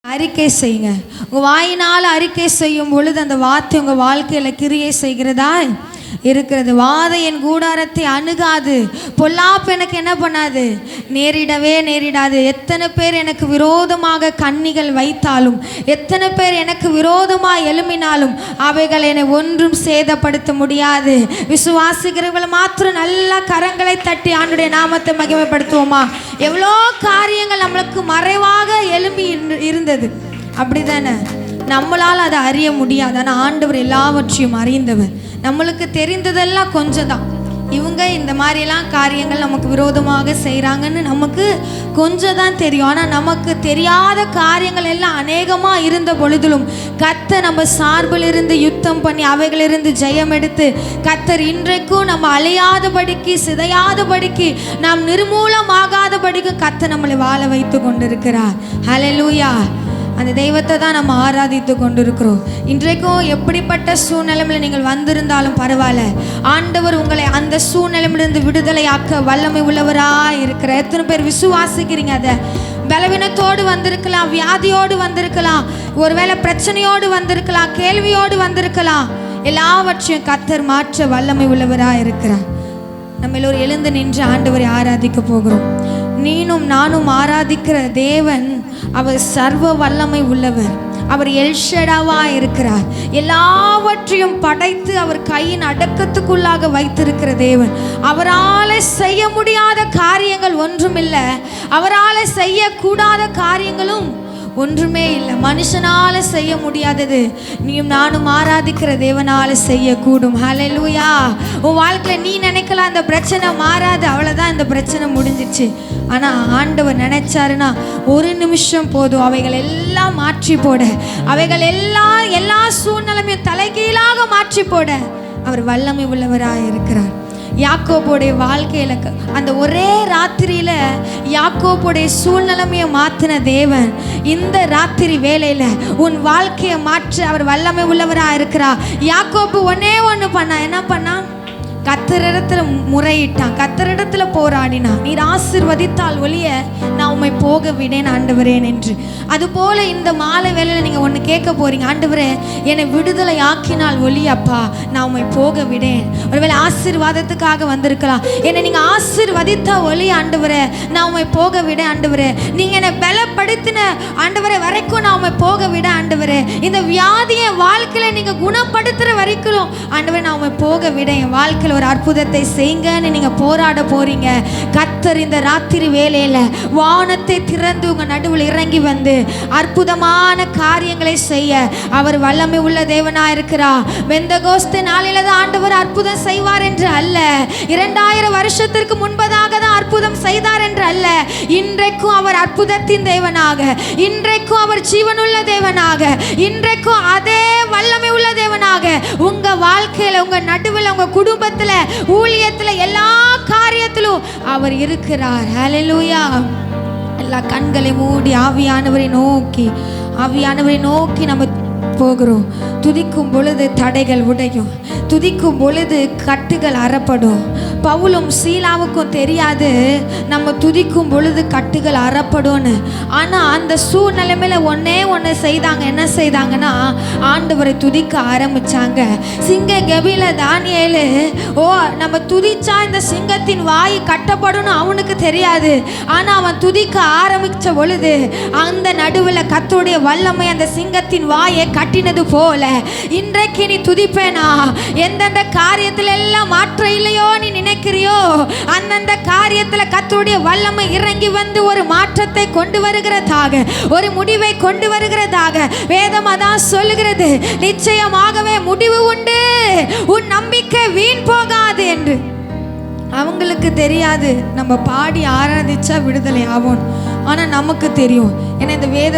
அறிக்கை செய்யுங்க. உங்கள் வாயினால் அறிக்கை செய்யும் பொழுது அந்த வார்த்தை உங்கள் வாழ்க்கையில் கிரியை செய்கிறதா இருக்கிறது. வாதை என் கூடாரத்தை அணுகாது, பொல்லாப்பு எனக்கு என்ன பண்ணாது, நேரிடவே நேரிடாது. எத்தனை பேர் எனக்கு விரோதமாக கண்ணிகள் வைத்தாலும், எத்தனை பேர் எனக்கு விரோதமாக எழும்பினாலும் அவைகள் என்னை ஒன்றும் சேதப்படுத்த முடியாது. விசுவாசிக்கிறவங்களை மாத்திரம் நல்லா கரங்களை தட்டி ஆண்டுடைய நாமத்தை மகிமைப்படுத்துவோமா? எவ்வளோ காரியங்கள் நம்மளுக்கு மறைவாக எழும்பி இருந்தது, அப்படி தானே? நம்மளால் அதை அறிய முடியாது. ஆனால் ஆண்டவர் எல்லாவற்றையும் அறிந்தவர். நம்மளுக்கு தெரிந்ததெல்லாம் கொஞ்சம் தான். இவங்க இந்த மாதிரிலாம் காரியங்கள் நமக்கு விரோதமாக செய்கிறாங்கன்னு நமக்கு கொஞ்சம் தான் தெரியும். ஆனால் நமக்கு தெரியாத காரியங்கள் எல்லாம் அநேகமாக இருந்த பொழுதிலும் கர்த்தர் நம்ம சார்பில் இருந்து யுத்தம் பண்ணி அவைகளிலிருந்து ஜெயம் எடுத்து கர்த்தர் இன்றைக்கும் நம்ம அலையாதபடிக்கு, சிதையாதபடிக்கு, நாம் நிர்மூலமாகாதபடிக்கும் கர்த்தர் நம்மளை வாழ வைத்து கொண்டிருக்கிறார். ஹல்லேலூயா! அந்த தெய்வத்தை தான் நம்ம ஆராதித்து கொண்டிருக்கிறோம். இன்றைக்கும் எப்படிப்பட்ட சூழ்நிலையில் நீங்கள் வந்திருந்தாலும் பரவாயில்ல, ஆண்டவர் உங்களை அந்த சூழ்நிலையிலிருந்து விடுதலையாக்க வல்லமை உள்ளவராக இருக்கிற. எத்தனை பேர் விசுவாசிக்கிறீங்க? அதை பலவீனத்தோடு வந்திருக்கலாம், வியாதியோடு வந்திருக்கலாம், ஒருவேளை பிரச்சனையோடு வந்திருக்கலாம், கேள்வியோடு வந்திருக்கலாம். எல்லாவற்றையும் கர்த்தர் மாற்ற வல்லமை உள்ளவராக இருக்கிறார். நம்ம எல்லோரும் எழுந்து நின்று ஆண்டவரை ஆராதிக்க போகிறோம். நீனும் நானும் ஆராதிக்கிற தேவன் அவர் சர்வ வல்லமை உள்ளவர். அவர் எல்ஷடாவா இருக்கிறார். எல்லாவற்றையும் படைத்து அவர் கையின் அடக்கத்துக்குள்ளாக வைத்திருக்கிற தேவன். அவரால் செய்ய முடியாத காரியங்கள் ஒன்றுமில்லை, அவரால் செய்யக்கூடாத காரியங்களும் ஒன்றுமே இல்லை. மனுஷனால் செய்ய முடியாதது நீயும் நானும் ஆராதிக்கிற தேவனால் செய்யக்கூடும். ஹல்லேலூயா! உன் வாழ்க்கையில் நீ நினைக்கலாம் இந்த பிரச்சனை மாறாது, அவ்வளோதான், இந்த பிரச்சனை முடிஞ்சிச்சு. ஆனால் ஆண்டவர் நினைச்சாருன்னா ஒரு நிமிஷம் போதும், அவைகள் எல்லாம் மாற்றி போட, அவைகள் எல்லா சூழ்நிலையும் தலைகீழாக மாற்றி போட அவர் வல்லமை உள்ளவராக இருக்கிறார். யாக்கோபுடைய வாழ்க்கையில் அந்த ஒரே ராத்திரியில் யாக்கோபுடைய சூழ்நிலைமையை மாற்றின தேவன் இந்த ராத்திரி வேளையில் உன் வாழ்க்கையை மாற்ற அவர் வல்லமை உள்ளவராக இருக்கிறார். யாக்கோபு ஒன்று பண்ணா, என்ன பண்ணா? கர்த்தரிடத்துல முறையிட்டான், கர்த்தரிடத்துல போராடினான். நீர் ஆசீர்வதித்தால் ஒழிய நான் உம்மை போக விடேன் ஆண்டவரேன் என்று. அதுபோல இந்த மாலை வேளையில் நீங்கள் ஒன்று கேட்க போறீங்க, ஆண்டவரே என்னை விடுதலை ஆக்கினால் ஒழியப்பா நான் உம்மை போக விடேன். ஒருவேளை ஆசீர்வாதத்துக்காக வந்திருக்கலாம், என்னை நீங்கள் ஆசீர்வதித்தா ஒழிய ஆண்டவரே நான் உம்மை போக விட ஆண்டவரே. நீங்கள் என்னை பலப்படுத்தின ஆண்டவரே வரைக்கும் நான் உம்மை போக விட ஆண்டவரே. இந்த வியாதியை வாழ்க்கையில் நீங்கள் குணப்படுத்துகிற வரைக்கும் ஆண்டவரே நான் உம்மை போக விட, என் வாழ்க்கையில் ஒரு அற்புதத்தை செய்யுங்கன்னு நீங்க போராட போறீங்க. கர்த்தர் இந்த ராத்திரி வேளையில வானத்தை திறந்து உங்க நடுவில் இறங்கி வந்து அற்புதமான காரியங்களை செய்ய அவர் வல்லமை உள்ள தேவனா இருக்கிறார். பெந்தகோஸ்தே நாளில தான் ஆண்டவர் அற்புதம் செய்வார் என்று அல்ல, 2000 வருஷத்திற்கு முன்பதாக தான் அற்புதம் செய்தார் என்று அல்ல. இன்றைக்கும் அவர் அற்புதத்தின் தேவனாக, இன்றைக்கும் அவர் ஜீவனுள்ள தேவனாக, இன்றைக்கும் அதே வல்லமை உள்ள தேவனாக உங்க வாழ்க்கையில, உங்க நடுவில், உங்க குடும்பத்தில், ஊழியத்தில், எல்லா காரியத்திலும் அவர் இருக்கிறார். ஹல்லேலூயா! எல்லா கண்களை மூடி ஆவியானவரை நோக்கி நம்ம போகிறோம். துதிக்கும் பொழுது தடைகள் உடையும், துதிக்கும் பொழுது கட்டுகள் அறப்படும். பவுலும் சீலாவுக்கும் தெரியாது நம்ம துதிக்கும் பொழுது கட்டுகள் அறப்படும்னு. ஆனால் அந்த சூழ்நிலைமையில ஒன்று செய்தாங்க. என்ன செய்தாங்கன்னா ஆண்டவரை துதிக்க ஆரம்பிச்சாங்க. சிங்க கெபில தானியேலு நம்ம துதிச்சா இந்த சிங்கத்தின் வாய் கட்டப்படும்னு அவனுக்கு தெரியாது. ஆனால் அவன் துதிக்க ஆரம்பிச்ச பொழுது அந்த நடுவில் கர்த்தருடைய வல்லமை அந்த சிங்கத்தின் வாயை கட்டினது போல இன்றைக்கு நீ துதிப்பேனா? எந்தெந்த காரியத்தில் எல்லாம் மாற்றம் இல்லையோ நீ நினைக்கிறியோ அந்தந்த காரியத்தில் கர்த்தருடைய வல்லமை இறங்கி வந்து ஒரு மாற்றத்தை கொண்டு வருகிறதாக, ஒரு முடிவை கொண்டு வருகிறதாக வேதம் அதான் சொல்லுகிறது. நிச்சயமாகவே முடிவு உண்டு, உன் நம்பிக்கை வீண் போகாது என்று. அவங்களுக்கு தெரியாது நம்ம பாடி ஆராதிச்சா விடுதலை ஆகும், ஆனால் நமக்கு தெரியும். ஏன்னா இந்த வேத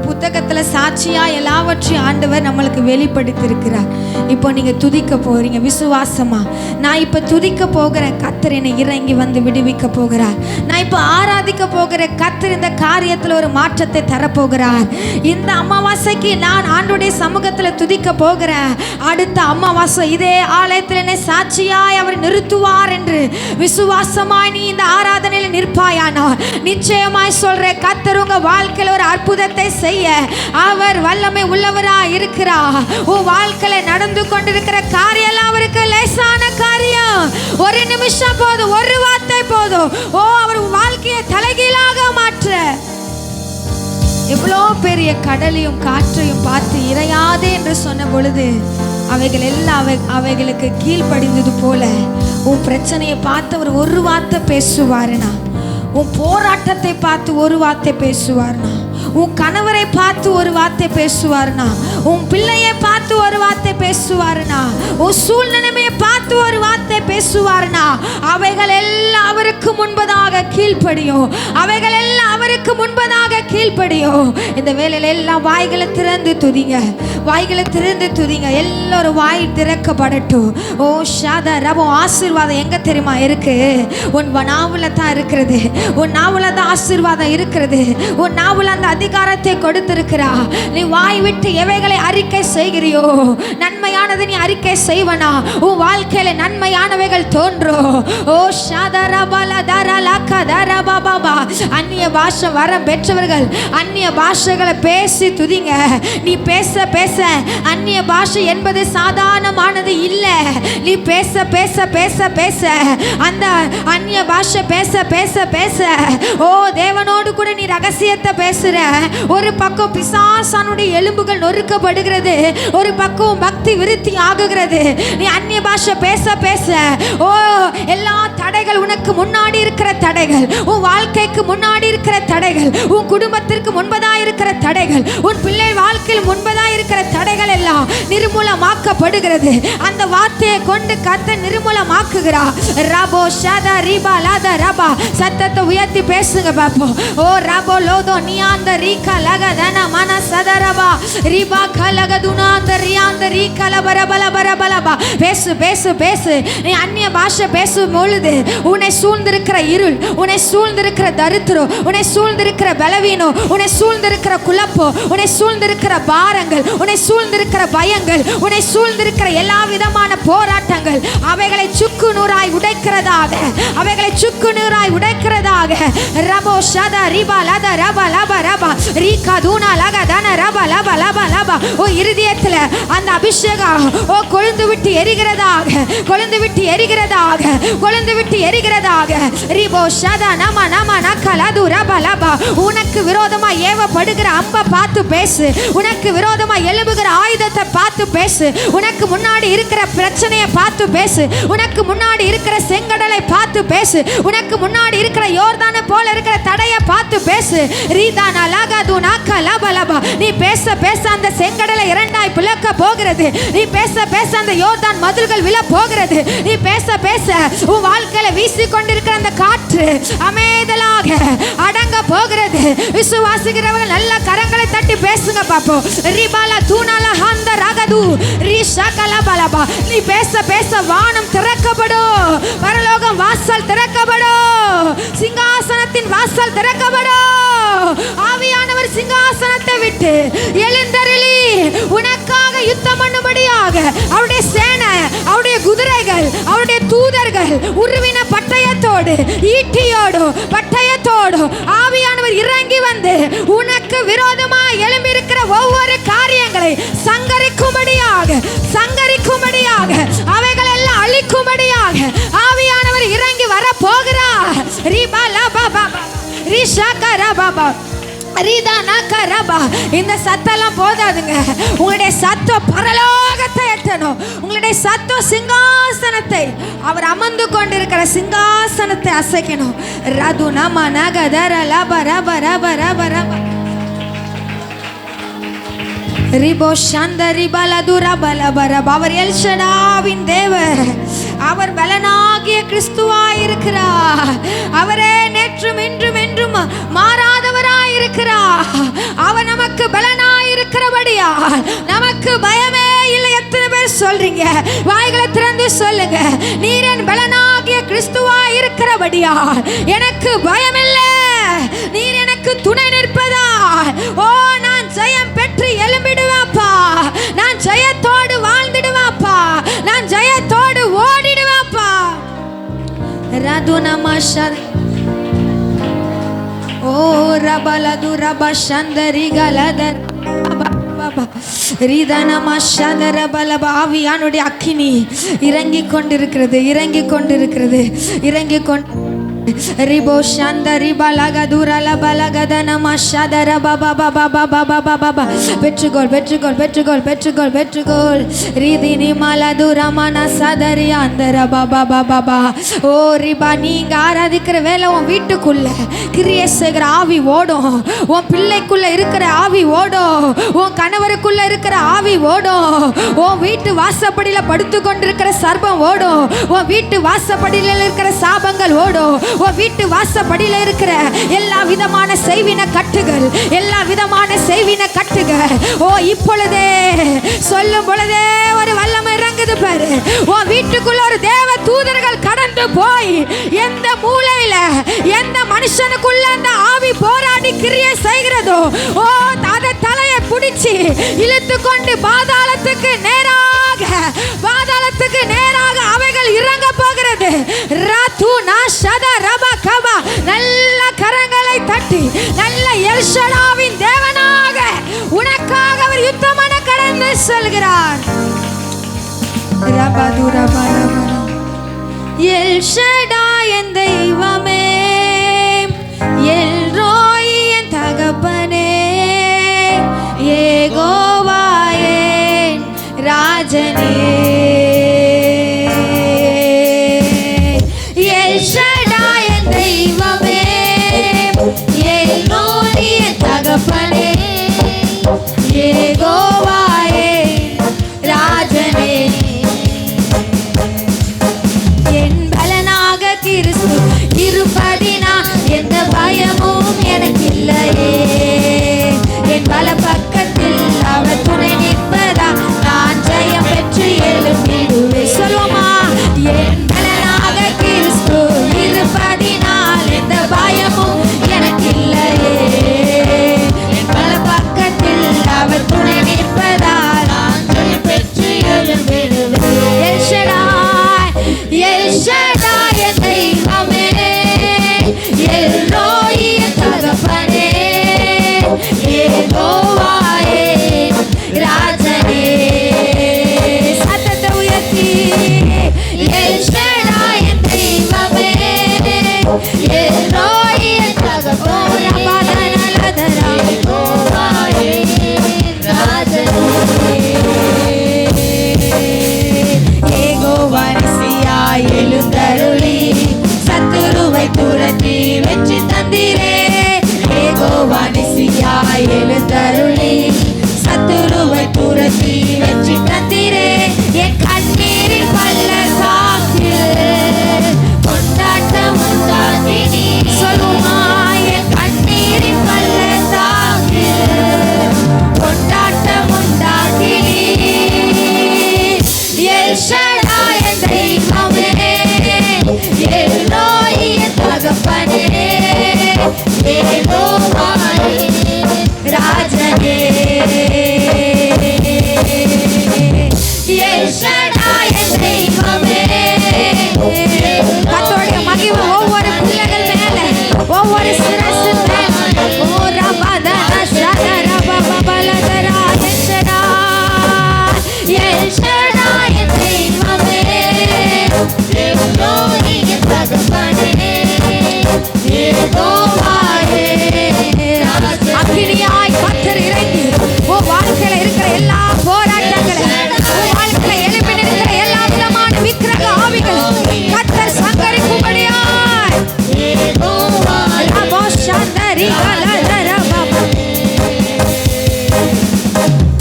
புத்தகத்தில் சாட்சியாக எல்லாவற்றையும் ஆண்டவர் நம்மளுக்கு வெளிப்படுத்தியிருக்கிறார். இப்போ நீங்கள் துதிக்க போகிறீங்க விசுவாசமா. நான் இப்போ துதிக்க போகிற கர்த்தர் என்னை இறங்கி வந்து விடுவிக்க போகிறார். நான் இப்போ ஆராதிக்க போகிற கர்த்தர் இந்த காரியத்தில் ஒரு மாற்றத்தை தரப்போகிறார். இந்த அமாவாசைக்கு நான் ஆண்டவருடைய சமூகத்தில் துதிக்க போகிறேன். அடுத்த அமாவாசை இதே ஆலயத்தில் என்னை சாட்சியாய் அவர் நிறுத்துவார் என்று விசுவாசமாய் நீ இந்த ஆராதனையில் நிற்பாயானால் நிச்சயமாய் சொல்ற கர்த்தர் உங்க வாழ்க்கையில் ஒரு அற்புதத்தை செய்ய அவர் வல்லமை உள்ளவரா இருக்கிறார். உன் வாழ்க்கையில நடந்து கொண்டிருக்கிற காரியம் அவருக்கு லேசான காரியம். ஒரு நிமிஷம் போதும், ஒரு வார்த்தை போதும். அவர் வாழ்க்கையை தலைகீழாக மாற்ற. எவ்வளோ பெரிய கடலையும் காற்றையும் பார்த்து இறையாதே என்று சொன்ன பொழுது அவைகள் எல்லாம் அவைகளுக்கு கீழ்ப்படிந்தது போல உன் பிரச்சனையை பார்த்து அவர் ஒரு வார்த்தை பேசுவாருனா, உன் போராட்டத்தை பார்த்து ஒரு வார்த்தை பேசுவார்னா, உன் கணவரை பார்த்து ஒரு வார்த்தை பேசுவார்னா, உன் பிள்ளையை பார்த்து ஒரு வார்த்தை பேசுவார்னா, உன் சூழ்நிலையை பார்த்து ஒரு வார்த்தை பேசுவார்னா, அவைகள் எல்லாம் அவருக்கு முன்பதாக கீழ்ப்படியும். அவைகள் எல்லாம் அவருக்கு முன்பதாக கீழ்ப்படியும். இந்த வேளையில எல்லாம் வாய்களை திறந்து துதிங்க, வாய்களை திறந்து துதிங்க. எல்லாரும் வாய் திறக்கப்படட்டும். ஓ ஷாதா ரபோ, ஆசீர்வாதம் எங்க தெரியுமா இருக்கு? உன் நாவுல தான் இருக்கிறது. உன் நாவுல தான் ஆசீர்வாதம் இருக்கிறது. உன் நாவுல அந்த அதிகாரத்தை கொடுத்திருக்கிறா. நீ வாய் விட்டு எவைகளை அறிக்கை செய்கிறியோ, நன்மையானது நீ அறிக்கை செய்வனா, உன் வாழ்க்கையில நன்மையானவைகள் தோன்றும். ஓ ஷாதரபலதரலகதரபபா. அந்நிய பாஷை வரம் பெற்றவர்கள் அந்நிய பாஷைகளை பேசி துதிங்க. நீ பேச பேச அந்நிய பாஷை என்பது சாதாரணமானது இல்லை. நீ பேச பேச பேச பேச அந்த அந்நிய பாஷை பேச பேச பேச ஓ தேவனோடு கூட நீ ரகசியத்தை பேசுற. ஒரு பக்கம் பிசாசானுடைய எலும்புகள் நொறுக்கப்படுகிறது, ஒரு பக்கம் பக்தி விருத்தி ஆகுகிறது. நீ அந்நிய பாஷை பேச பேச ஓ எல்லா தடைகள், உனக்கு முன்னாடி இருக்கிற தடைகள், உன் வாழ்க்கைக்கு முன்னாடி இருக்கிற தடைகள், உன் குடும்பத்திற்கு முன்பதாக இருக்கிற தடைகள், உன் பிள்ளை வாழ்க்கையில் முன்பதாக இருக்கிற தடைகள் எல்லாம் நிர்மூலமாக்கப்படுகிறது. அந்த வார்த்தையை கொண்டு கர்த்தர் நிர்மூலமாக்குகிறார். ரபோ ஷாதா ரிபா லாதா ரபா. சத்தத்தை உயர்த்தி பேசுங்க பாப்போம். ஓ ரபோ லோதோ நியாந்த ரீகா லகதன மன சதரபா ரிபா கலகதுனாந்த ரியாந்த ரீகா லபரபலபரபலபா. பேசு பேசு பேசு. நீ அந்நிய பாஷை பேசும் பொழுது உன்னை சூழ்ந்திருக்கிற இருள், உன்னை சூழ்ந்திருக்கிற தரித்திரம், உன்னை சூழ்ந்திருக்கிற பலவீனம், உன்னை சூழ்ந்திருக்கிற குழப்பம், உன்னை சூழ்ந்திருக்கிற பாரங்கள், உன்னை சூழ்ந்திருக்கிற பயங்கள், உன்னை சூழ்ந்திருக்கிற எல்லா விதமான போராட்டங்கள் அவைகளை சுக்கு நூறாய் உடைக்கிறதாக, அவைகளை சுக்கு நூறாய் உடைக்கிறதாக. ரபோ ஷதா ரிபா லதா ரபா லபா ரபா ரீகா தூனா லகா தன ரபா லபா லபா லபா. ஓ இருதயத்தில் அந்த அபிஷேகம் ஓ கொழுந்து விட்டு எரிகிறதாக, கொழுந்து விட்டு எரிகிறதாக, கொழுந்து விட்டு எரிகிறதாக. ரிபோ ஷதா நம நம நக்கலது ரபா லபா. உனக்கு விரோதமா ஏவப்படுகிற அம்பை பார்த்து பேசு, உனக்கு விரோதமா எழும்புகிற ஆயுதத்தை பார்த்து பேசு, உனக்கு முன்னாடி இருக்கிற பிரச்சனையை பார்த்து பேசு, உனக்கு முன்னாடி இருக்கிற செங்கடலை பார்த்து பேசு, உனக்கு முன்னாடி இருக்கிற யோர்தானை போல இருக்கிற தடையை பார்த்து பேசு. ரீதானா லகது நக்க லபா லபா. நீ பேச பேச அந்த செங்கடலை இரண்டாய் பிளக்க போகிறது. நீ பேச பேச அந்த யோர்தான் மதில்கள் விழ போகிறது. நீ பேச பேச உன் வாழ்க்கையில வீசி கொண்டிருக்கிற அந்த காற்று அமைதலாக அடங்க போகிறது. விசுவாசிக்கிறவர்கள் நல்ல கரங்களை தட்டி பேசுங்க பாப்போம். ரிபாலா தூணாலா ஹந்த ரகது ரிஷகலா பலபா. நீ பேச பேச வானம் திறக்கப்படும், பரலோகம் வாசல் திறக்கப்படும், சிங்காசனத்தின் வாசல் திறக்கப்படும். ஆவியானவர் சிங்காசனத்தை விட்டு எழுந்தருளி உனக்காக யுத்தம் பண்ணும்படியாக அவருடைய சேனை, அவருடைய குதிரைகள், அவருடைய தூதர்கள் உருவின பட்டயத்தோடு ஈட்டியோடு பட்டயத்தோடு ஆவியானவர் இறங்கி வந்து உனக்கு விரோதமாக எழும்பியிருக்கிற ஒவ்வொரு காரியங்களை சங்கரிக்கும்படியாக, சங்கரிக்கும்படியாக, அவைகள் எல்லாம் அழிக்கும்படியாக ஆவியானவர் இறங்கி வர போகிறார். ரிபா லபா பாபா ரிஷாகா ரபா ரீதானா கரபா. இந்த சத்தெல்லாம் போதாதுங்க. உங்களுடைய சத்தம் பரலோகத்தை எட்டணும். உங்களுடைய சத்தம் சிங்காசனத்தை, அவர் அமர்ந்து கொண்டிருக்கிற சிங்காசனத்தை அசைக்கணும். ரது நம நகதர லப ரப ரப ரப ரப ரிபோ சந்தரி பலதுர பலபரப. அவர் எல்ஷடாவின் தேவர், அவர் பலனாகிய கிறிஸ்துவாயிருக்கிறார். அவரே நேற்றும் இன்றும் என்றும் மாறாதவராயிருக்கிறார். அவர் நமக்கு பலனாயிருக்கிறபடியா நமக்கு பயமே இல்லை. எத்தனை பேர் சொல்றீங்க? வாய்களை திறந்து சொல்லுங்க. நீர் என் பலனாகிய கிறிஸ்துவாயிருக்கிறபடியா எனக்கு பயமில்லை. நீர் எனக்கு துணை நிற்பதா. ஓ நான் ஜெயம் பெற்று எழும்பிடுவாப்பா, நான் ஜெயத்தோடு வாழ்ந்திடுவாப்பா, நான் ஜெயத்தோடு ஓடிடுவாப்பா. ரது நம ஓ ரபலது ரப சந்தரி கலதர் ஆவியானுடைய அக்கினி இறங்கி கொண்டிருக்கிறது, இறங்கி கொண்டிருக்கிறது, இறங்கி கொண்டு ரிபோ சந்தரி பலகதுரல பலகதன மஷதர பபா பபா பபா பபா பபா. பெற்றுகோள் பெற்றுகோள் பெற்றுகோள் பெற்றுகோள் பெற்றுகோள். ரீதினி மலதுரமன சதரி அந்தர பபா பபா பபா. ஓ ரிபா, நீங்க ஆராதிக்கிற வேலை உன் வீட்டுக்குள்ள கிரியை செய்கிற ஆவி ஓடும், உன் பிள்ளைக்குள்ள இருக்கிற ஆவி ஓடும், உன் கணவருக்குள்ள இருக்கிற ஆவி ஓடும், உன் வீட்டு வாசப்படியில படுத்து கொண்டிருக்கிற சர்பம் ஓடும், உன் வீட்டு வாசப்படியில இருக்கிற சாபங்கள் ஓடும், உன் வீட்டு வாசப்படியில இருக்கிற எல்லா விதமான செய்வின கட்டுகள், எல்லா விதமான செய்வின கட்டுகள் ஓ இப்பொழுதே சொல்லும் பொழுதே ஒரு வல்லமை இறங்குது பாரு. உன் வீட்டுக்குள்ள ஒரு தேவ தூதர்கள் கடந்து போய் எந்த மூலையில எந்த மனுஷனுக்குள்ள அந்த ஆவி போராடி கிரியை செய்கிறதோ ஓ அதை தலையை பிடிச்சி இழுத்து கொண்டு பாதாளத்துக்கு நேராக அவைகள் இறங்க போகிறது. நல்ல கரங்களை தட்டி நல்ல எல்ஷடாவின் தேவனாக உனக்காக அவர் யுத்தமான கடந்து செல்கிறார். எல்ஷடாய் என் தெய்வமே, எல்ரோய் என் தகப்பனே, யெகோவா என் ராஜனே. எல்ஷடாய் என் தெய்வமே, எல்ரோய் என் தகப்பனே, யெகோவா என் ராஜனே. என் பலனாக கிறிஸ்து இருப்பதினால் எந்த பயமும் எனக்கு இல்லையே. என் பல பக்கத்தில் அவர் துணை நிற்பதா நான் ஜெயம் பெற்று எழுப்பிடுவேன். சொல்லுமா, என் பலனாக கிறிஸ்து இருப்பதினால் எந்த பயமும் எனக்கு இல்லையே. என் பல பக்கத்தில் அவர் துணை நிற்பதால் நான் ஜெயம் பெற்று எழுப்பிடுவேன். எல்ஷடாய் எல்ஷடாய் என் தெய்வமே, எல்ரோய் என் தகப்பனே, யெகோவா என் ராஜனே. சத்தத்தை உயர்த்தி எல்ஷடாய் என் தெய்வமே, எல்ரோய் என் தகப்பனே, யெகோவா என் ராஜனே. யெகோவா நிசியாய் எழுந்தருளி சத்துருவை துரத்தி வெற்றி தந்தீரே. யெகோவா நிசியாய் எழுந்தருளி சத்துருவை துரத்தி வெற்றி தந்தீரே. என் கண்ணீரின் பள்ளத்தாக்கில் கொண்டாட்டம் உண்டாக்கினீ. சொல்லுமா, என் கண்ணீரின் பள்ளத்தாக்கில் கொண்டாட்டம் உண்டாக்கினீ. எல்ஷடாய் என் தெய்வமே, எல்ரோய் என் தகப்பனே, யெகோவா என் ராஜனே. எல்ஷடாய் என் தெய்வமே. கர்த்தருடைய மகிமை ஒவ்வொரு பிள்ளைகள் மேல, ஒவ்வொரு சிரசு மேல ஓ ரபதன ஷதர பபலதரா. எல்ஷடாய் எல்ஷடாய் என் தெய்வமே, யெகோவா என் தகப்பனே, யெகோவா என் ராஜனே. அக்கினியாய் கர்த்தர் இறங்கி உன் வாழ்க்கையில இருக்கிற எல்லா போராட்டங்களும், உன் வாழ்க்கையில எழுப்பி நிற்கிற எல்லா விதமான விக்கிரக ஆவிகள் கர்த்தர் சங்கரிக்கும்படியாய்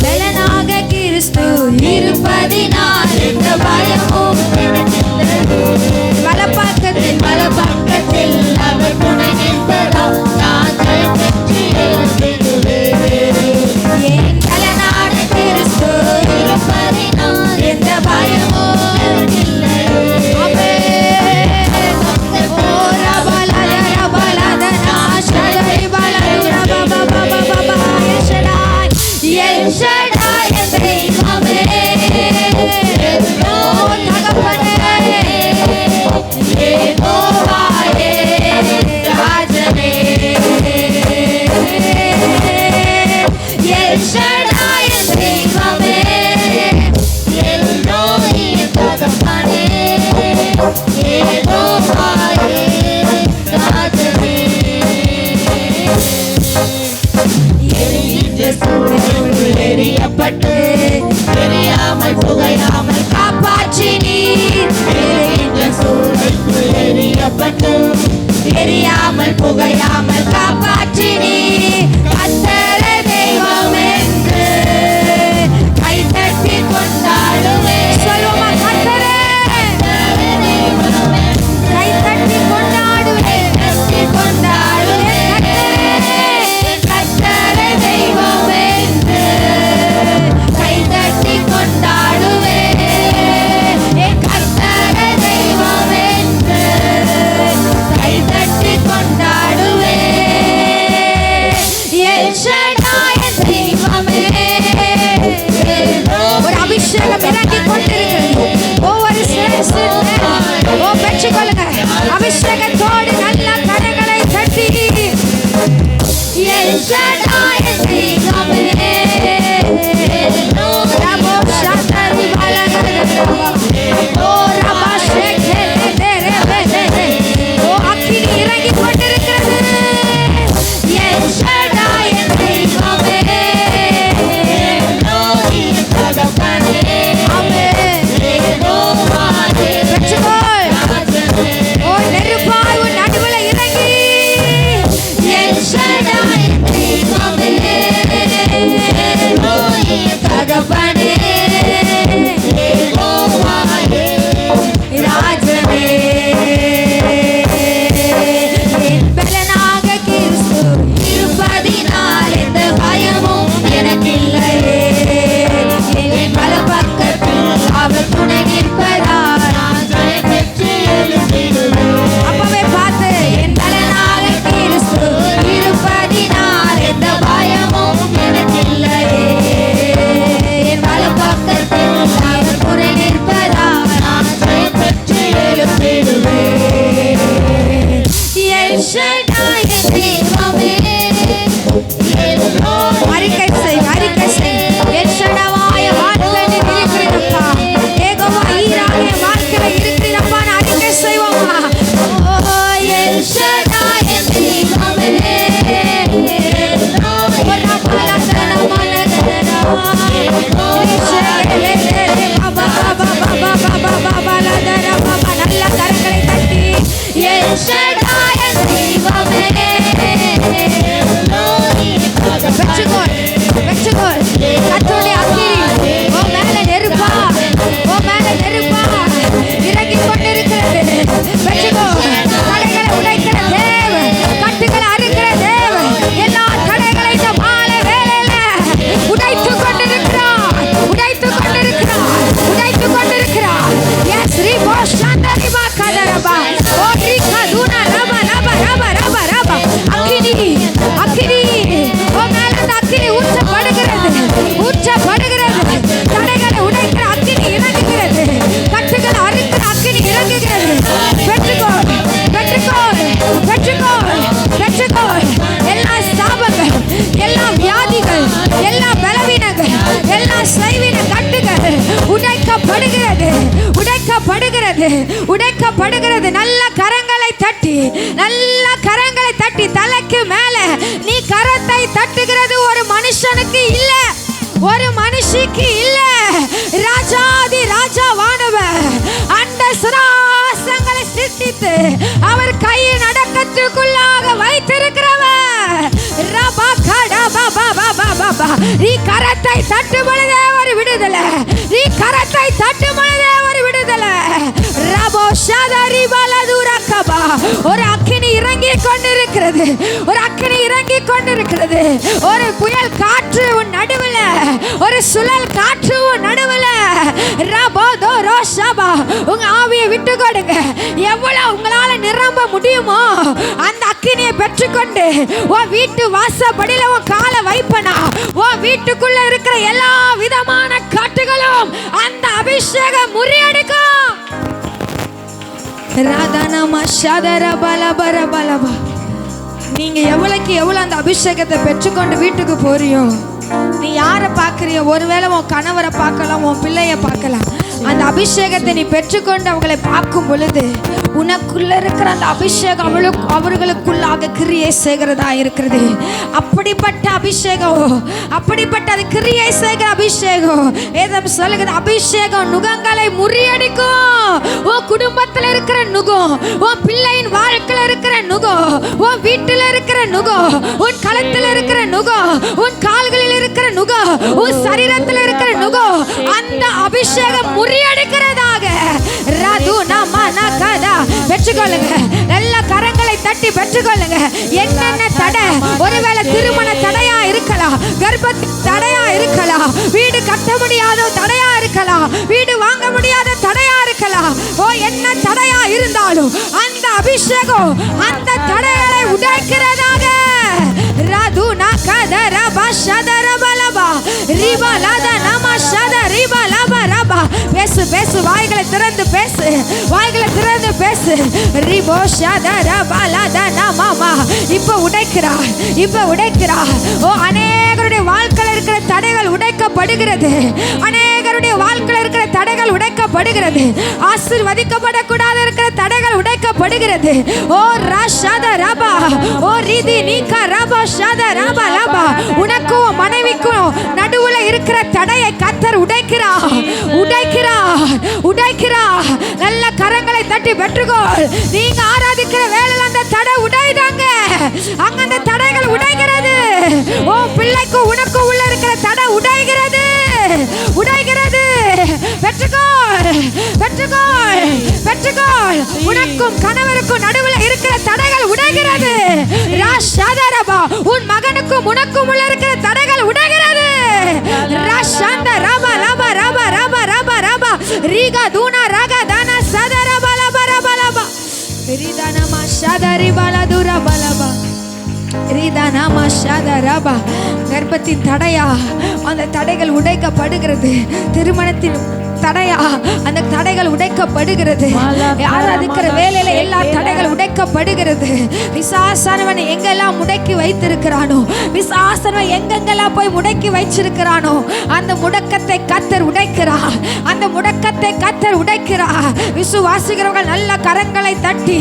பலனாக கிறிஸ்து இருப்பதினால் எந்த பயமும் வலப்பக்கத்தில் அவர் துணை நிற்பதால் நான் ஜெயம் பெற்று எழுந்திடுவேன். என் பலனாக கிறிஸ்து இருப்பதினால் எந்த பயமும் இல்லை. எல்ஷடாய் என் தெய்வமே, தகப்பனே, யெகோவா என் ராஜனே. எல் ஷடாய் தெய்வமே, எல்லோரி தகப்பனே, யெகோவாயே ராஜனே. எரிகின்ற சூளைக்குள் எரியப்பட்டு எரியாமல் புகையாமல் காப்பாற்றினீர். எரிகின்ற சூளைக்குள் எரியப்பட்டு எரியாமல் புகையாமல் காப்பாற்றினீர். கர்த்தரே தெய்வம் என்று கைதட்டி கொண்டாடுவே. சொல்லுமா கர்த்தரே தெய்வம் என்று கைதட்டி கொண்டாடுவே. கைதட்டி கொண்டாடுவே. கர்த்தரே தெய்வம் என்று கைதட்டி கொண்டாடுவே. கர்த்தரே தெய்வம் என்று கைதட்டி கொண்டாடுவே. எல் ஷடாய் தெய்வமே. ஒரு அபிஷேகம் இறங்கி கொண்டிருக்கிறது. ஒவ்வொரு பெற்றுக்கொள்ளுங்க. அபிஷேகத்தோடு நல்ல கரங்களை தட்டி எல் ஷடாய் தெய்வமே. ரபோ ஷாதரி பாலகரபா ஓ ரபா ஷேகே தேரே ஓ அக்கினி இறங்கி கொண்டிருக்கிறது. எல் ஷடாய் தெய்வமே, எல்லோரி தகப்பனே, ஆமென். யெகோவாயே பெற்றுக்கொள். ஓ நெருப்பாய் உன் நடுவுல இறங்கி எல் ஷடாய் தெய்வமே, எல்லோரி தகப்பனே, யெகோவாயே ராஜனே. என் பலனாக கிறிஸ்து இருப்பதினால் எந்த பயமும் எனக்கில்லையே. என் வலப்பக்கத்தில் அவர் துணை நிற்பதால் நான் ஜெயம் பெற்று எழுந்திடுவேன். அப்பவே பார்த்து என் பலனாக கிறிஸ்து இருப்பதினால் எந்த பயமும் எனக்கில்லையே. என் வலப்பக்கத்தில் அவர் துணை நிற்பதால் நான் ஜெயம் பெற்று எழுந்திடுவேன். எல் ஷடாய் தெய்வமே, அறிக்கை செய், அறிக்கை செய். எல் ஷடாவாய வாழ்க்கையில் இருக்கிறதப்பா. யெகோவா ஈராகிய வாழ்க்கையில் இருக்கிறதப்பா. அறிக்கை செய்வோமா? ஓ எல் ஷடாய் தெய்வமே, நல்ல கரங்களை தட்டி எல் ஷடாய் தெய்வமே. பெற்றுக்கொள், பெற்றுக்கொள். கர்த்தருடைய அக்கினி உன் மேல நெருப்பா, உன் மேல நெருப்பா இறங்கி கொண்டிருக்கிறது. பெற்றுக்கொள். தடைகளை உடைக்கிற தேவன், கட்டுகளை அறுக்கிற தேவன், எல்லா தடைகளை இந்த மாலை வேளையில உடைத்துக் கொண்டிருக்கிறார், உடைத்துக் கொண்டிருக்கிறார், உடைத்துக் கொண்டிருக்கிறார். எஸ் ரிபோ சந்தரிபா கதரபா ஓ ரிகா துனா ரபா ரபா ரபா ரபா ரபா. அக்கினி, அக்கினி உன் மேல அந்த அக்கினி ஊற்றப்படுகிறது, ஊற்றப்படுகிறது. தடைகளை உடைக்கிற அக்கினி இறங்குகிறது, கட்டுகளை அறுக்கிற அக்கினி இறங்குகிறது. பெற்றுக்கொள், பெற்றுக்கொள், பெற்றுக்கொள், பெற்றுக்கொள். எல்லா சாபங்கள், எல்லா வியாதிகள், எல்லா பலவீனங்கள், எல்லா செய்வின கட்டுகள் உடைக்கப்படுகிறது, உடைக்கப்படுகிறது, உடைக்கப்படுகிறது. நல்ல கரங்களை தட்டி, நல்ல கரங்களை தட்டி தலைக்கு மேல நீ கரத்தை தட்டுகிறது. ஒரு மனுஷனுக்கு இல்ல, ஒரு மனுஷிக்கு இல்ல. ராஜாதி ராஜாவானவர் அந்த சுராசங்களை சிருஷ்டித்து அவர் கையின் அடக்கத்துக்குள்ளாக வைத்திருக்கிறவர். ரபா கடா பாபா பாபா பாபா. நீ கரத்தை தட்டு பொழுதே ஒரு விடுதலை, நீ கரத்தை தட்டு பொழுதே ஒரு விடுதலை. ரபோ ஷாதரி பாலதுரகபா. ஒரு அக்கினி இறங்கி கொண்டிருக்கிறது, ஒரு அக்கினி இறங்கி கொண்டிருக்கிறது. ஒரு புயல் காற்று உன் நடுவுல, ஒரு சுழல் காற்று உன் நடுவுல. ரபோ தோ ரோஷபா. உங்க ஆவியை விட்டு கொடுங்க. எவ்வளவு உங்களால நிரம்ப முடியுமோ அந்த அக்கினியை பெற்றுக்கொண்டு உன் வீட்டு வாசப்படியில உன் காலை வைப்பனா, உன் வீட்டுக்குள்ள இருக்கிற எல்லா விதமான காட்டுகளும் அந்த அபிஷேகம் முறியடிக்கும். ராதானமா ஷாதர பலபர பலபா. நீங்க எவ்வளவுக்கு எவ்வளவு அந்த அபிஷேகத்தை பெற்றுக்கொண்டு வீட்டுக்கு போறியோ, நீ பார்க்குறியோ, ஒருவேளை உன் கணவரை பார்க்கலாம், உன் பிள்ளைய பார்க்கலாம். அந்த அபிஷேகத்தை நீ பெற்றுக்கொண்டு அவங்களை பார்க்கும் பொழுது உனக்குள்ள இருக்கிற அந்த அபிஷேகம் அவர்களுக்குள்ளாக கிரியை செய்கிறதா இருக்கிறது. அப்படிப்பட்ட அபிஷேகம், அப்படிப்பட்ட அது கிரியை செய்கிற அபிஷேகம். ஏதம் சொல்லுகிறது, அபிஷேகம் நுகங்களை முறியடிக்கும். உன் குடும்பத்தில் இருக்கிற நுகம், உன் பிள்ளையின் வாழ்க்கையில் இருக்கிற நுகம், உன் வீட்டில் இருக்கிற நுகம், உன் களத்தில் இருக்கிற நுகம், உன் கால்களில் இருக்கிற நுகம், உன் சரீரத்தில் இருக்கிற நுகம், அந்த அபிஷேகம் முறியடிக்கிறதாக பெற்றுக்கொள்ளுங்க. நல்ல கரங்களை தட்டி பெற்றுக்கொள்ளுங்க. என்னென்ன தடை, ஒருவேளை திருமண தடையா இருக்கலாம், கர்ப்பத்தின் தடையா இருக்கலாம், வீடு கட்ட முடியாத தடையா இருக்கலாம், வீடு வாங்க முடியாத தடையா இருக்கலாம். ஓ, என்ன தடையா இருந்தாலும் அந்த அபிஷேகம் அந்த தடைகளை உடைக்கிறதாக. ராதுனா கதர பஷதர பலபா ரிபலத நமஷத ரிபலப ரபா. பேசு பேசு, வாய்களை திறந்து பேசு, வாய்களை திறந்து பேசு. ரிபோ ஷதர பலத நமமா. இப்ப உடைக்கிறார், இப்ப உடைக்கிறார். ஓ, அநேகருடைய வாழ்க்கையில் இருக்கிற தடைகள் உடைக்கப்படுகிறது. அநேகருடைய வாழ்க்கையில் இருக்கிற தடைகள் உடைக்கப்படுகிறது. ஆசீர்வதிக்கப்படக்கூடாத இருக்கிற தடைகள் உடைக்கப்படுகிறது. ஓ ரஷத ரபா, ஓ ரிதி நீகா ரபா ஷத ரபா ரபா. உனக்கும் மனைவிக்கும் நடுவுல இருக்கிற தடையை கர்த்தர் உடைக்கிறார், உடைக்கிறார், உடைக்கிறார். நல்ல கரங்களை தட்டி பெற்றுக்கொள். நீங்க ஆராதிக்கிற வேளையில் அந்த தடை உடைதாங்க, அங்க அந்த தடைகள் உடைகிறது. ஓ, பிள்ளைக்கு உனக்கு உள்ள இருக்கிற தடை உடைகிறது, உடைகிறது. பெற்றுக்கோள், பெற்றுக்கோள், பெற்றுக்கோள். உனக்கும் கணவருக்கும் நடுவில் இருக்கிற தடைகள் உடைகிறது. ராஷாதரபா, உன் மகனுக்கும் உனக்கும் உள்ள இருக்கிற தடைகள் உடைகிறது. ராஷாந்த ரபா ரபா ரபா ரபா ரபா ரபா ரீகா தூனா ரகா தானா சதரபா லபா ரபா லபா ரிதானமா ஷதரி பலதுரா பலபா ரிதானமா ஷதரபா. கர்ப்பத்தின் தடையா, அந்த தடைகள் உடைக்கப்படுகிறது. திருமணத்தின் தடையா, அந்த தடைகள் உடைக்கப்படுகிறது. ஆராதிக்கிற வேலையில எல்லா தடைகள் உடைக்கப்படுகிறது. பிசாசானவன் எங்கெல்லாம் முடக்கி வைத்திருக்கிறானோ, பிசாசானவன் எங்கெங்கெல்லாம் போய் முடக்கி வைச்சிருக்கிறானோ, அந்த முடக்கத்தை கர்த்தர் உடைக்கிறார், அந்த முடக்கத்தை கர்த்தர் உடைக்கிறார். விசுவாசிக்கிறவர்கள் நல்ல கரங்களை தட்டி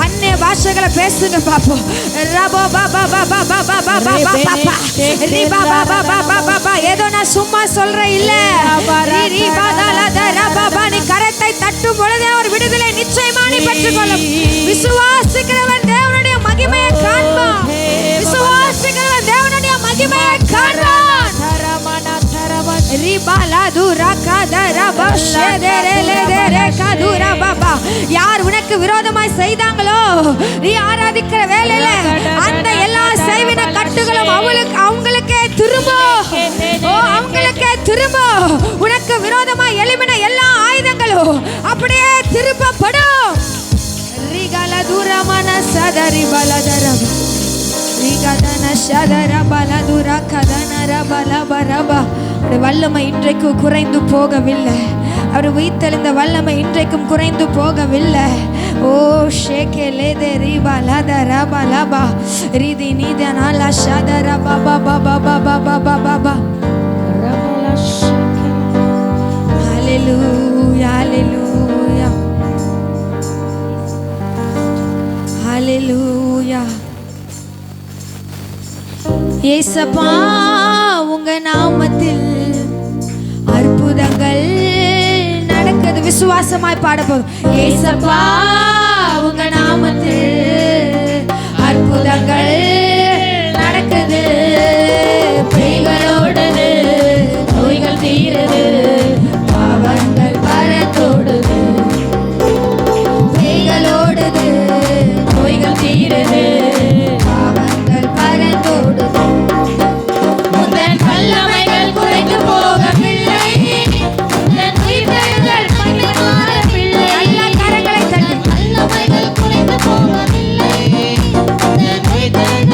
அந்நிய பாஷைகளை பேசுங்க பாப்போம். ரபா பாபா பாபா பாபா பாபா பாபா ரிபா பாபா பாபா பாபா. ஏதோ நான் சும்மா சொல்றேன் இல்ல. நீ கரத்தை தட்டும் பொழுதே ஒரு விடுதலை நிச்சயமாக நீ பெற்றுக்கொள்ளும். விசுவாசிக்கிறவன் தேவனுடைய மகிமையை காண்பான். விசுவாசிக்கிறவன் தேவனுடைய மகிமையை காண்பான். யார் உனக்கு விரோதமாய் செய்தாங்களோ, நீ ஆராதிக்கிற வேளையில அந்த எல்லா செய்வின கட்டுகளும் அவங்களுக்கே திரும்பும். அவங்களுக்கே திரும்பும். உனக்கு விரோதமாய் எழுப்பின எல்லா ஆயுதங்களும் அப்படியே திருப்பப்படும். வல்லமை இன்றைக்கு குறைந்து போகவில்லை. அவர் உயிர்த்தெழுந்த வல்லமை இன்றைக்கும் குறைந்து போகவில்லை. ஓ ஷேகேலேதே ரிபலத ரபலபா ரிதி நீதனால ஷதர பாபா பாபா பாபா பாபா பாபா. ஹalleluya ஹalleluya ஹalleluya. இயேசப்பா, உங்க நாமத்தில் அற்புதங்கள் நடக்குது. விசுவாசமாய் பாட போதும். இயேசப்பா, உங்க நாமத்தில் அற்புதங்கள் நடக்குது. பேய்களோடுது, நோய்கள் தீருது, பாவங்கள் பரத்தோடுது. பேய்களோடுது, நோய்கள் தீருது, பாவங்கள் பரத்தோடுது. முந்தன் வல்லமைகள் குறைந்து போகவில்லை. முந்தன் உயிர்த்தெழுதல் மகிமைமாறவில்லை. நல்ல கரங்களை தட்டி. வல்லமைகள் குறைந்து போகவில்லை. முந்தன் உயிர்த்தெழுதல்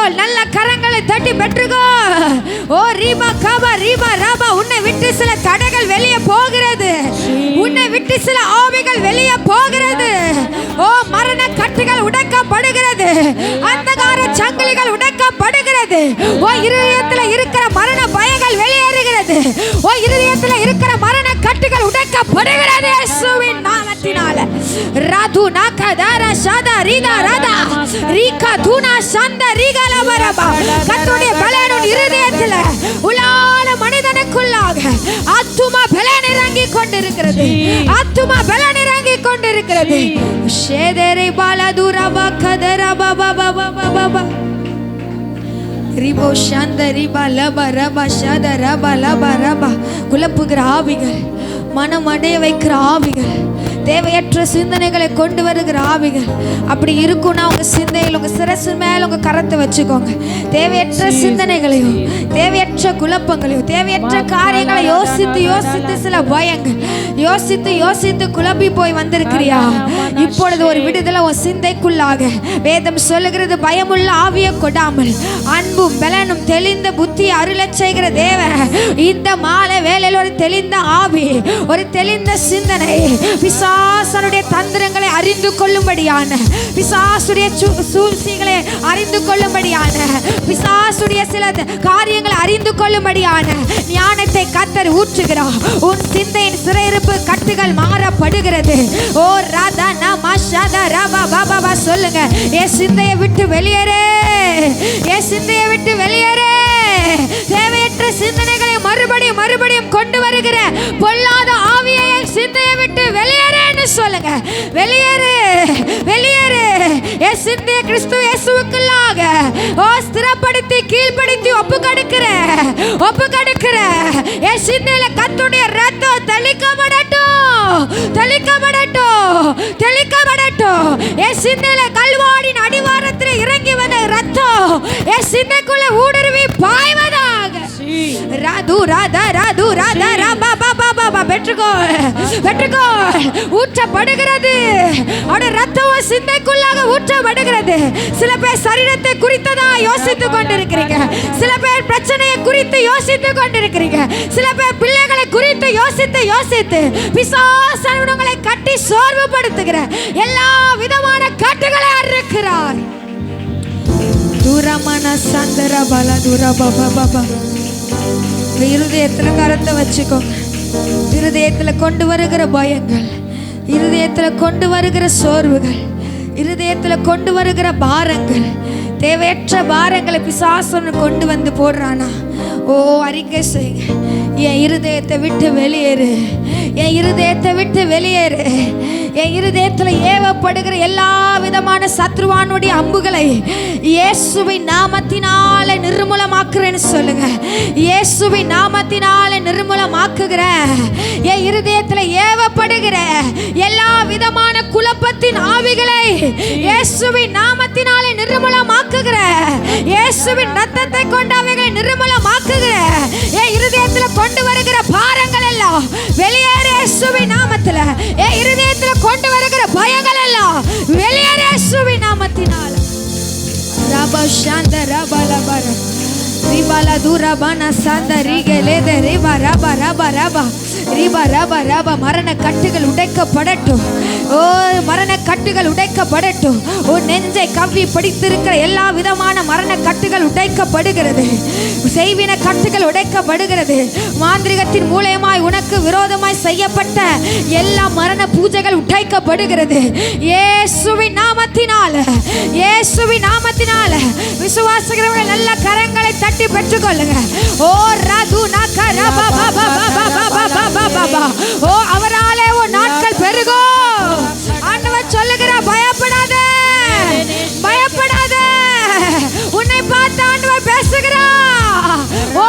பெற்றுக்கொள். நல்ல கரங்களை தட்டி பெற்றுக்கோ. ஓ ரீபா காபா ரீபா ராபா, உன்னை விட்டு சில தடைகள் வெளியே போகிறது. உன்னை விட்டு சில ஆவிகள் வெளியே போகிறது. ஓ மரண கட்டுகள் உடைக்கப்படுகிறது. அந்தகார சங்கிலிகள் உடைக்கப்படுகிறது. ஓ இருதயத்தில் இருக்கிற மரண பயங்கள் வெளியேறுகிறது. ஓ இருதயத்தில் இருக்கிற மரண கட்டுகள் உடைக்கப்படுகிறது இயேசுவின் நாமத்தினால. ராது நாகதாரா ஷாதா ரீதா ராதா ரீகா தூனா சந்த ரீகல வரபா. கர்த்தருடைய பலனுடைய இருதயத்தில் உலால மனிதனுக்குள்ளாக ஆத்துமா பலன் இறங்கி கொண்டிருக்கிறது. ஆத்துமா பலன் இறங்கி கொண்டிருக்கிறது. ஷேதரை பாலதுரபா கதரபா பாபா பாபா பாபா ரிபோ ஷாந்தரி பலபா ரபா ஷாதரபா லபா ரபா. குழப்புகிற ஆவிகள், மனம் அடைய வைக்கிற ஆவிகள், தேவையற்ற சிந்தனைகளை கொண்டு வருகிற ஆவிகள் அப்படி இருக்குன்னா உங்க சிந்தையில் உங்க சிரசு மேல உங்க கரத்தை வச்சுக்கோங்க. தேவையற்ற சிந்தனைகளையும் தேவையற்ற குழப்பங்களையும் தேவையற்ற காரியங்களை யோசித்து யோசித்து சில பயங்கள் யோசித்து யோசித்து குழப்பி போய் வந்திருக்கிறியா? இப்பொழுது ஒரு விடுதலை உன் சிந்தைக்குள்ளாக. வேதம் சொல்லுகிறது, பயமுள்ள ஆவியை கொடாமல் அன்பும் பலனும் தெளிந்த புத்தி அருளச் செய்கிற தேவன். இந்த மாலை வேளையில் ஒரு தெளிந்த ஆவி, ஒரு தெளிந்த சிந்தனை, பிசாசனுடைய தந்திரங்களை அறிந்து கொள்ளும்படியான, பிசாசுடைய சூழ்ச்சிகளை அறிந்து கொள்ளும்படியான, பிசாசுடைய சில காரியங்களை அறிந்து கொள்ளும்படியான ஞானத்தை கர்த்தர் ஊற்றுகிறார். உன் சிந்தையின் சிறையிருப்பு கட்டுகள் மாறப்படுகிறது. ஓ ராதா நாமா ஷாதா ராபா பாபா சொல்லுங்க, என் சிந்தையை விட்டு வெளியேறு, என் சிந்தையை விட்டு வெளியேறு. தேவையற்ற சிந்தனைகளை மறுபடியும் மறுபடியும் கொண்டு வருகிற பொல்லாத ஆவியை என் சிந்தையை விட்டு வெளியேறுன்னு சொல்லுங்க. வெளியேறு, வெளியேறு. என் சிந்தையை கிறிஸ்து இயேசுவுக்குள்ளாக ஓ ஸ்திரப்படுத்தி கீழ்ப்படுத்தி ஒப்பு கொடுக்கிற என் சிந்தையில கர்த்தருடைய ரத்தம் தெளிக்கப்படட்டும், தெளிக்கப்படட்டும், தெளிக்கப்படட்டும். என் சிந்தையில கல்வாரின் அடிவாரத்தில் இறங்கி வந்த ரத்தம் என் சிந்தைக்குள்ள ஊடுருவி பாய்வதாக. ராது ராதா ராது ராதா ராபா பாபா பாபா பெற்றுக்கோ, பெற்றுக்கோ. ஊற்றப்படுகிறது. அவருடைய ரத்தம் சிந்தைக்குள்ளாக ஊற்றப்படுகிறது. சில பேர் சரீரத்தை குறித்ததா யோசித்துக் கொண்டிருக்கிறீங்க. சில பேர் பிரச்சனையை குறித்து யோசித்துக் கொண்டிருக்கிறீங்க. சில பேர் பிள்ளைகளை குறித்து யோசித்து யோசித்து பிசாசு உங்களை கட்டி சோர்வுபடுத்துகிற எல்லா விதமான கட்டுகளை அறுக்கிறார். தூரமான சந்தர பல தூர பாபா பாபா. இருதயத்துல கரத்தை வச்சுக்கோங்க. இருதயத்துல கொண்டு வருகிற பயங்கள், இருதயத்துல கொண்டு வருகிற சோர்வுகள், இருதயத்துல கொண்டு வருகிற பாரங்கள், தேவையற்ற பாரங்களை பிசாசு கொண்டு வந்து போடுறானா, ஓ அறிக்கை செய்யுங்க. என் இருதயத்தை விட்டு வெளியேறு, என் இருதயத்தை விட்டு வெளியேறு. என் இருதயத்தில் ஏவப்படுகிற எல்லா விதமான சத்ருவானுடைய அம்புகளை இயேசுவின் நாமத்தினால நிர்மூலமாக்குறேன்னு சொல்லுங்க. இயேசுவின் நாமத்தினால நிர்மூலமாக்குகிற என் இருதயத்தில் ஏவப்படுகிற எல்லா விதமான குழப்பத்தின் ஆவிகளை இயேசுவின் நாமத்தினால நிர்மூலமாக்குகிற, இயேசுவின் ரத்தத்தை கொண்டு அவைகளை நிர்மூலமாக்குகிற என் இருதயத்தில் கொண்டு வருகிற பாரங்கள் எல்லாம் வெளியேற இயேசுவின் நாமத்தில். என் இருதயத்தில் கொண்டு வருகிற பயங்கள் எல்லாம் வெளியேற இயேசுவின் நாமத்தினால. ரபா ஷாந்த ரபா லபா ரிபாலா தூரபானா சாந்த ரிகலேத ரிபா ரபா ரபா ரபா ரிபா ரபா ரபா. மரண கட்டுகள் உடைக்கப்படட்டும். ஓ மரண கட்டுகள் உடைக்கப்படட்டும். உன் நெஞ்சை கவ்வி படித்திருக்கிற எல்லா விதமான மரண கட்டுகள் உடைக்கப்படுகிறது. செய்வின கட்டுகள் உடைக்கப்படுகிறது. மாந்திரிகத்தின் மூலமாய் உனக்கு விரோதமாய் செய்யப்பட்ட எல்லா மரண பூஜைகள் உடைக்கப்படுகிறது இயேசுவின் நாமத்தினால, இயேசுவின் நாமத்தினால. விசுவாசிக்கிறவர்கள் நல்ல கரங்களை தட்டி பெற்றுக்கொள்ளுங்க. ஓ ராது நாகா ரபா பாபா பாபா பாபா பாபா. ஓ அவராலே ஓ நாட்கள் பெருகும். ஆண்டவர் சொல்லுகிற பயப்படாத, பயப்படாத. உன்னை பார்த்து ஆண்டவர் பேசுகிறார். ஓ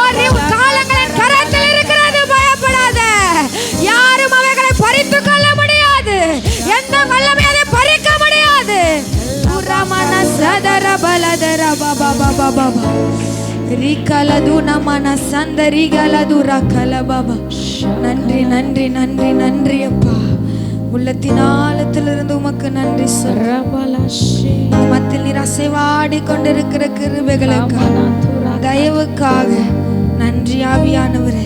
காலங்களின் கரத்தில் இருக்கிறது, பயப்படாத. யாரும் அவைகளை பறித்து கொள்ள முடியாது. எந்த வல்லமை அதை பறிக்க முடியாது. புறமன சதர பலதர பாபா பாபா பாபா ரிகலது நமன சந்தரிகலது ரகல பாபா. நன்றி நன்றி நன்றி நன்றி அப்பா. உள்ளத்தின் ஆழத்திலிருந்து உமக்கு நன்றி சொல்றேன். மத்தியில் நீர் அசைவாடி கொண்டிருக்கிற கிருபைகளுக்காக தயவுக்காக நன்றி ஆவியானவரே.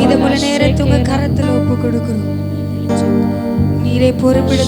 இது போல நேரத்தை உங்க கரத்தில் ஒப்பு கொடுக்கிறோம். நீரை பொறுப்பிட